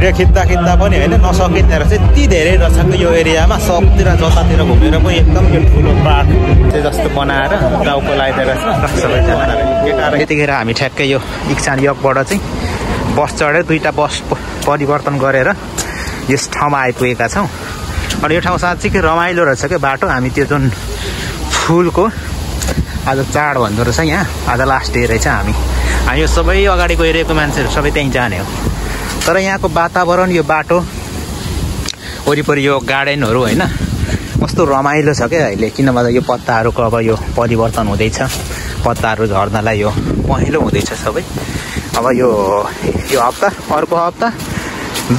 Video खिच्दा पनि होइन नसकिने रहेछ, यति धेरै रहेछ यो एरियामा। सबतिर जतातिर घुमेर पनि एकदम यो ठुलो पार्क चाहिँ जस्तो बनाएर टाउको लगाइदिएर रहेछ सबैजना केटाहरू। यतिखेर हामी ठ्याक्कै यो इक्सान योगबाट चाहिँ बस चढेर 2टा बस परिवर्तन गरेर यस ठाउँमा आइपुगेका छौँ। अनि यो ठाउँ साँच्चै रमाइलो रहेछ क्या बाटो। हामी त्यो जुन फुलको आज चाड भन्दो रहेछ यहाँ, आज लास्ट डे रहेछ। हामी यो सबै अगाडिको एरियाको मान्छेहरू सबै त्यहीँ जाने हो। तर यहाँको वातावरण, यो बाटो वरिपरि यो गार्डनहरू होइन कस्तो रमाइलो छ क्या अहिले। किनभने यो पत्ताहरूको अब यो परिवर्तन हुँदैछ, पत्ताहरू झर्नलाई यो पहेँलो हुँदैछ सबै। अब यो हप्ता, अर्को हप्ता,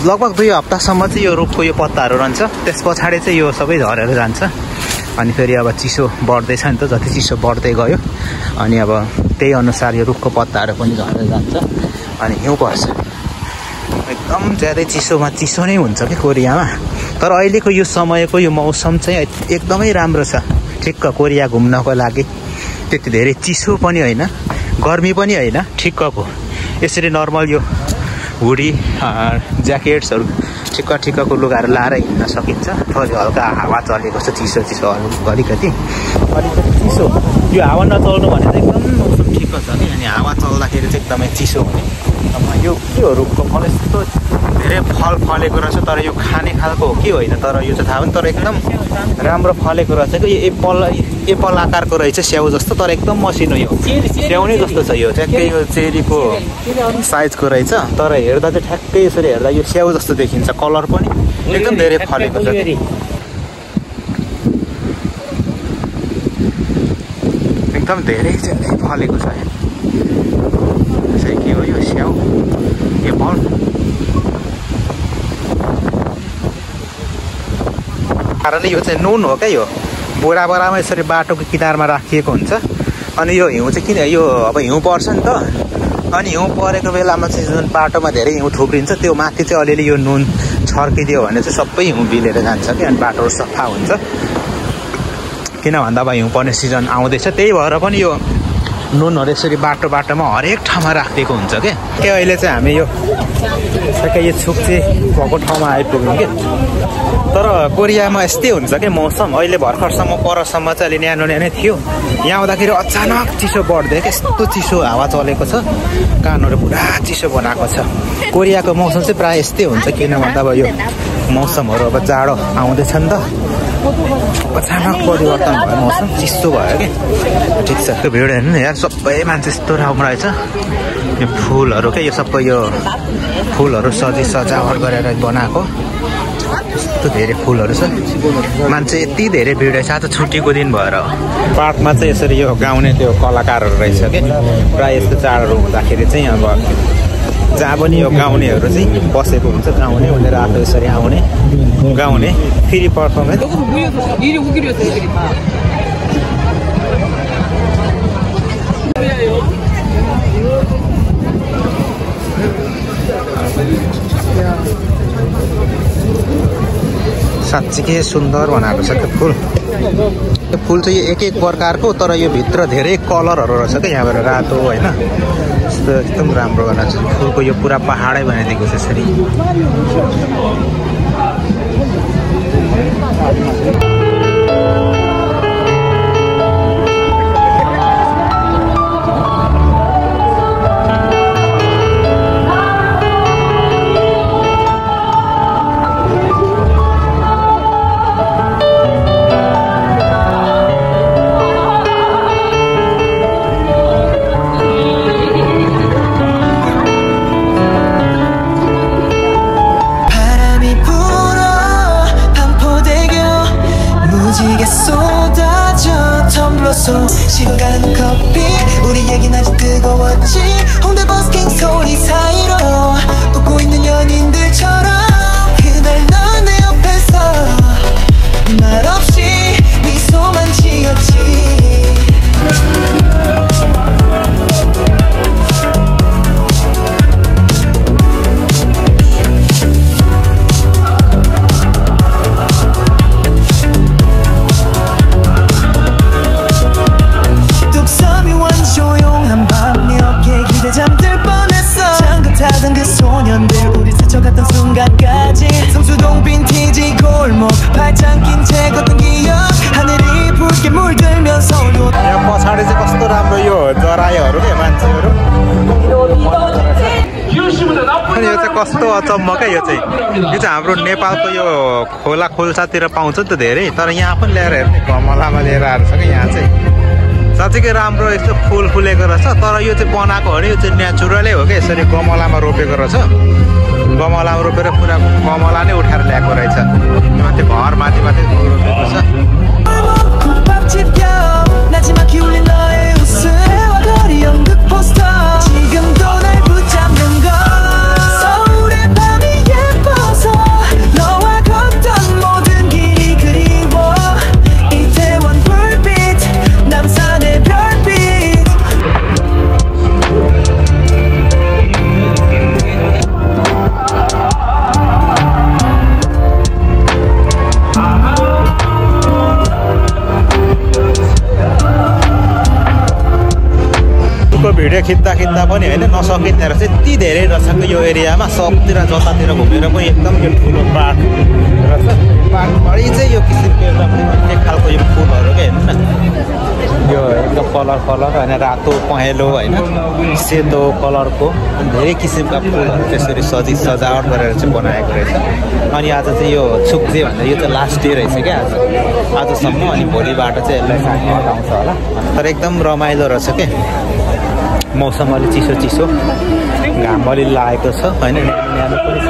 लगभग 2 हप्तासम्म चाहिँ यो रुखको यो पत्ताहरू रहन्छ। त्यस पछाडि चाहिँ यो सबै झरेर जान्छ। अनि फेरि अब चिसो बढ्दैछ नि त, जति चिसो बढ्दै गयो अनि अब त्यही अनुसार यो रुखको पत्ताहरू पनि झरेर जान्छ अनि हिउँ पर्छ। एकदम ज्यादै चिसोमा चिसो नै हुन्छ कि कोरियामा। तर अहिलेको यो समयको यो मौसम चाहिँ एकदमै राम्रो छ, ठिक्क कोरिया घुम्नको लागि। त्यति धेरै चिसो पनि होइन, गर्मी पनि होइन, ठिक्कको। यसरी नर्मल यो हुडी ज्याकेट्सहरू ठिक्कको लुगाहरू लाएर हिँड्न सकिन्छ। थोरै हल्का हावा चलेको छ, चिसो अलिकति चिसो। यो हावा नचल्नु भने चाहिँ एकदम मौसम ठिक्क छ कि। अनि हावा चल्दाखेरि चाहिँ एकदमै चिसो हुने। यो के हो, रुखको फल यस्तो धेरै फल फलेको रहेछ। तर यो खाने खालको हो कि होइन तर यो चाहिँ थाहा पनि। तर एकदम राम्रो फलेको रहेछ कि। यो एप्पल आकारको रहेछ, स्याउ जस्तो, तर एकदम मसिनो। यो स्याउ नै जस्तो छ। यो ठ्याक्कै यो चेरीको साइजको रहेछ। तर हेर्दा चाहिँ ठ्याक्कै यसरी हेर्दा यो स्याउ जस्तो देखिन्छ। कलर पनि एकदम धेरै फलेको छ। एकदम धेरै फलेको छ। के हो यो स्याउ, एप्पल। कारण यो चाहिँ नुन हो क्या। यो बोरामा यसरी बाटोको किनारमा राखिएको हुन्छ। अनि यो हिउँ चाहिँ किन यो अब हिउँ पर्छ नि त। अनि हिउँ परेको बेलामा चाहिँ जुन बाटोमा धेरै हिउँ थुप्रिन्छ, त्यो माथि चाहिँ अलिअलि यो नुन छर्किदियो भने चाहिँ सबै हिउँ बिलेर जान्छ कि। अनि बाटोहरू सफा हुन्छ। किन भन्दा अब हिउँ पर्ने सिजन आउँदैछ, त्यही भएर पनि यो नुनहरू यसरी बाटोमा हरेक ठाउँमा राखिदिएको हुन्छ क्या। अहिले चाहिँ हामी यो ठ्याक्कै यो छुक्चे भएको ठाउँमा आइपुग्यौँ कि। तर कोरियामा यस्तै हुन्छ क्या मौसम। अहिले भर्खरसम्म परसम्म चाहिँ अलि न्यानो थियो। यहाँ आउँदाखेरि अचानक चिसो बढ्दै क्या। यस्तो चिसो हावा चलेको छ, कानहरू पुरा चिसो बनाएको छ। कोरियाको मौसम चाहिँ प्रायः यस्तै हुन्छ। किन भन्दा अब यो मौसमहरू अब जाडो आउँदैछ नि त, अचानक परिवर्तन भयो, मौसम चिसो भयो कि। ठिक छ, त्यो भिडियो हेर्नु यार, सबै मान्छे यस्तो राम्रो रहेछ। यो फुलहरू क्या, यो सबै यो फुलहरू सजावट गरेर बनाएको। यस्तो धेरै फुलहरू छ। मान्छे यति धेरै भिड रहेछ। आज छुट्टीको दिन भएर पार्कमा चाहिँ यसरी यो गाउने त्यो कलाकारहरू रहेछ कि। प्रायः यस्तो चाडहरू हुँदाखेरि चाहिँ अब जहाँ पनि यो गाउनेहरू चाहिँ बसेको हुन्छ। गाउने उनीहरू आफू यसरी आउने गाउने फेरि पर्फर्मेन्स। साँच्चीकै सुन्दर बनाएको छ त्यो फुल। यो फुल चाहिँ एक प्रकारको, तर यो भित्र धेरै कलरहरू रहेछ क्या। यहाँबाट रातो होइन, यस्तो एकदम राम्रो बनाएको छ। फुलको यो पुरा पहाडै बनाइदिएको छ यसरी। 식어가는 커피 우리 얘기는 아직 뜨거웠지 홍대 버스킹 소리 사이로 웃고 있는 연인들처럼 그날 넌 내 옆에서 말없이 미소만 지었지 잠들 뻔했어 장갑 타던 그 소년들 우리 스쳐갔던 빈지 골목 발짱 낀 채 걷던 기억 하늘이 붉게 물들면서 यहाँ पछाडि चाहिँ कस्तो राम्रो यो जरायोहरू के मान्छेहरू अनि यो चाहिँ कस्तो अचम्म क्या यो चाहिँ हाम्रो नेपालको यो खोला खोल्सातिर पाउँछ नि त धेरै तर यहाँ पनि ल्याएर हेर्ने गमलामा लिएर आएर छ क्या यहाँ चाहिँ साँच्चीकै राम्रो यस्तो फुल फुलेको रहेछ तर यो चाहिँ बनाएको हो नि यो चाहिँ नेचुरलै हो क्या यसरी गमलामा रोपेको रहेछ गमलामा रोपेर पुरा गमला नै उठाएर ल्याएको रहेछ माथि घर माथि माथि रोपेको छ 나지막히 울린 너의 웃음과 거리 연극 포스터 지금도 날 붙잡는 걸 서울의 밤이 예뻐서 너와 걷던 모든 길이 그리워 이태원 불빛 남산의 별빛 भिडियो खिच्दा पनि होइन नसकिँदो रहेछ यति धेरै रहेछ यो एरियामा सबतिर जतातिर घुमेर पनि एकदम यो ठुलो पार्क रहेछ पार्कभरि चाहिँ यो किसिमको एउटा एक खालको यो फुलहरू क्या हेर्नु न यो एकदम कलर होइन रातो पहेँलो होइन सेतो कलरको धेरै किसिमका फुलहरू त्यसरी सजावट गरेर चाहिँ बनाएको रहेछ अनि आज चाहिँ यो छुक्जे भन्दा यो चाहिँ लास्ट डे रहेछ क्या आजसम्म अनि भोलिबाट चाहिँ यसलाई साथीहरू आउँछ होला तर एकदम रमाइलो रहेछ क्या मौसम अलि चिसो घाम अलि लागेको छ होइन न्यानो पनि छ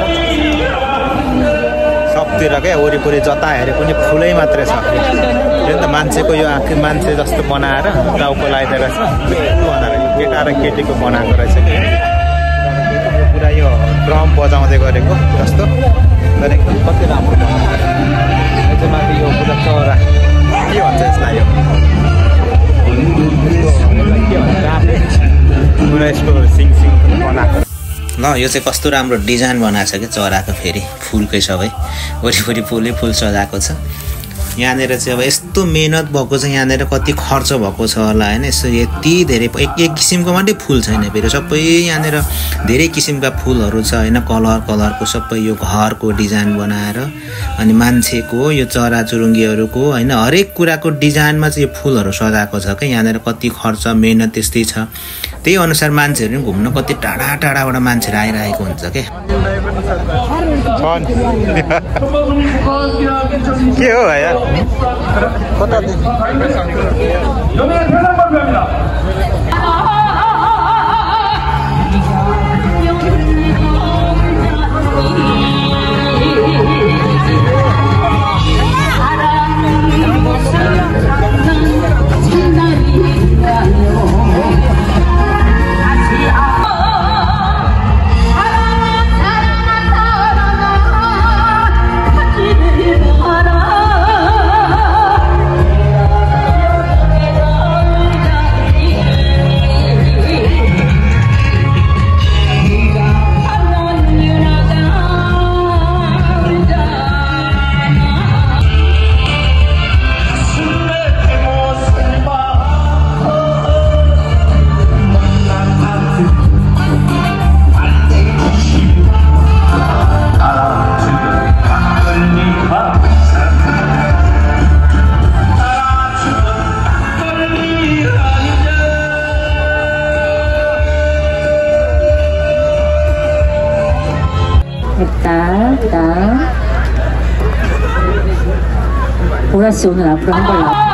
सबतिर क्या वरिपरि जता हेरे पनि फुलै मात्रै छ त मान्छेको यो आँखी मान्छे जस्तो बनाएर टाउको लगाइदिएर छ बनाएर केटा र केटीको बनाएको रहेछ कि पुरा यो ड्रम बजाउँदै गरेको जस्तो तर एकदम कति राम्रो बनाएको माथि यो पुरा चरा के भन्छ यसलाई यो पुरा यसको सिङ बनाएको ल यो चाहिँ कस्तो राम्रो डिजाइन बनाएको छ कि चराको फेरि फुलकै सबै वरिपरि फुल सजाएको छ यहाँनिर चाहिँ अब यस्तो मेहनत भएको छ यहाँनिर कति खर्च भएको छ होला होइन यसो यति धेरै एक किसिमको मात्रै फुल छैन फेरि सबै यहाँनिर धेरै किसिमका फुलहरू छ होइन कलरको सबै यो घरको डिजाइन बनाएर अनि मान्छेको यो चराचुरुङ्गीहरूको होइन हरेक कुराको डिजाइनमा चाहिँ यो फुलहरू सजाएको छ क्या यहाँनिर कति खर्च मेहनत त्यस्तै छ त्यही अनुसार मान्छेहरू पनि घुम्न कति टाढाबाट मान्छेहरू आइरहेको हुन्छ क्या के हो भाइ 보라 씨 오늘 앞으로 한 번